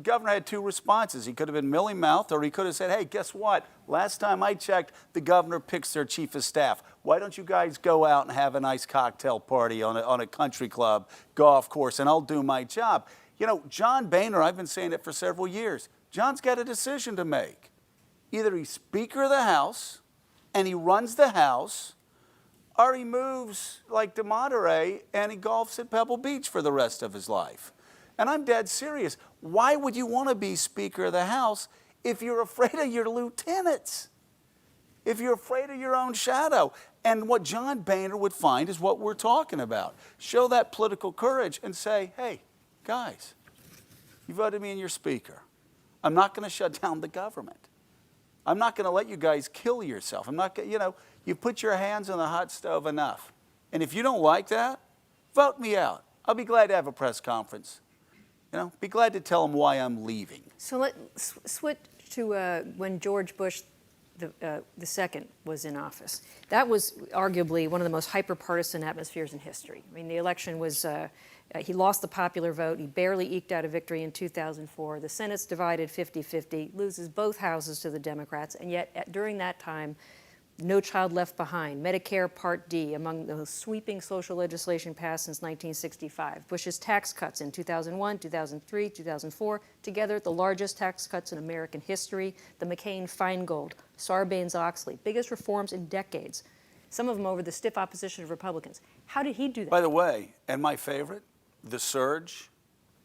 governor had two responses. He could have been mealy-mouthed, or he could have said, hey, guess what? Last time I checked, the governor picks their chief of staff. Why don't you guys go out and have a nice cocktail party on a country club, golf course, and I'll do my job. You know, John Boehner, I've been saying it for several years, John's got a decision to make. Either he's Speaker of the House, and he runs the House, or he moves like to Monterey and he golfs at Pebble Beach for the rest of his life. And I'm dead serious. Why would you want to be Speaker of the House if you're afraid of your lieutenants? If you're afraid of your own shadow? And what John Boehner would find is what we're talking about. Show that political courage and say, hey, guys, you voted me in your Speaker. I'm not going to shut down the government. I'm not going to let you guys kill yourself. I'm not going to, you know, you put your hands on the hot stove enough. And if you don't like that, vote me out. I'll be glad to have a press conference. You know, be glad to tell them why I'm leaving. So let's switch to when George Bush the second was in office. That was arguably one of the most hyper-partisan atmospheres in history. I mean, the election was, he lost the popular vote. He barely eked out a victory in 2004. The Senate's divided 50-50, loses both houses to the Democrats, and yet during that time, No Child Left Behind, Medicare Part D, among the most sweeping social legislation passed since 1965. Bush's tax cuts in 2001, 2003, 2004, together the largest tax cuts in American history. The McCain-Feingold, Sarbanes-Oxley, biggest reforms in decades. Some of them over the stiff opposition of Republicans. How did he do that? By the way, and my favorite, the surge,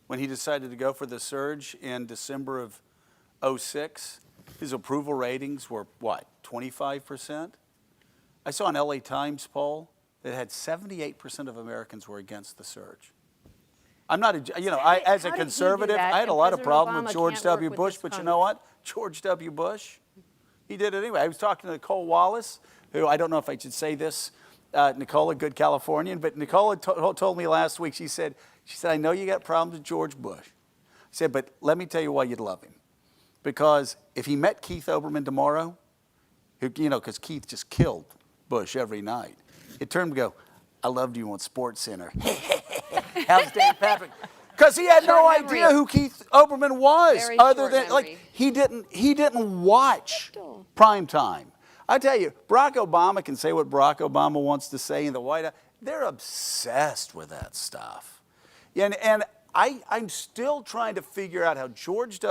when he decided to go for the surge in December of 2006, his approval ratings were, what, 25%? I saw an LA Times poll that had 78% of Americans were against the surge. I'm not, as a conservative, I had a lot of problem with George W. Bush, but you know what? George W. Bush, he did it anyway. I was talking to Nicole Wallace, who, I don't know if I should say this, Nicole, a good Californian, but Nicole told me last week, she said, I know you got problems with George Bush. I said, but let me tell you why you'd love him. Because if he met Keith Olbermann tomorrow, because Keith just killed Bush every night, he'd turn and go, I loved you on SportsCenter. How's Dave Patrick? Because he had no idea who Keith Olbermann was, other than he didn't watch prime time. I tell you, Barack Obama can say what Barack Obama wants to say in the White House. They're obsessed with that stuff. And I'm still trying to figure out how George W.